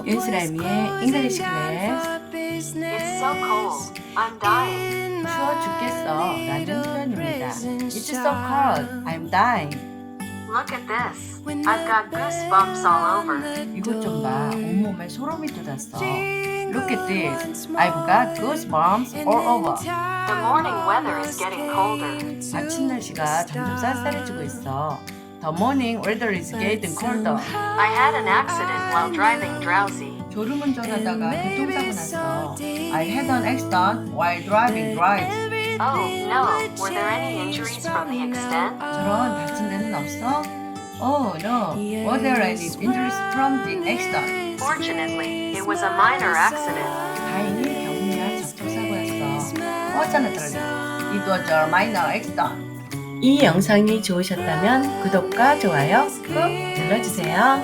윤슬함미의 잉글리시 클래스. It's so cold. I'm dying. 추워 죽겠어 라는 표현입니다. It's so cold. I'm dying. Look at this. I've got goosebumps all over. 이것 좀 봐. 온몸에 소름이 돋았어. Look at this. I've got goosebumps all over. The morning weather is getting colder. 아침 날씨가 점점 쌀쌀해지고 있어. The morning weather is getting colder. I had an accident while driving drowsy. 졸음운전하다가 교통사고 났어. I had an accident while driving drive. Oh no, were there any injuries from the accident? 저런 다친 데는 없어? Oh no, were there any injuries from the accident? Fortunately, it was a minor accident. 다행히 경미한 접촉사고였어. Fortunately, it was a minor accident. 이 영상이 좋으셨다면 구독과 좋아요 꾹 눌러주세요.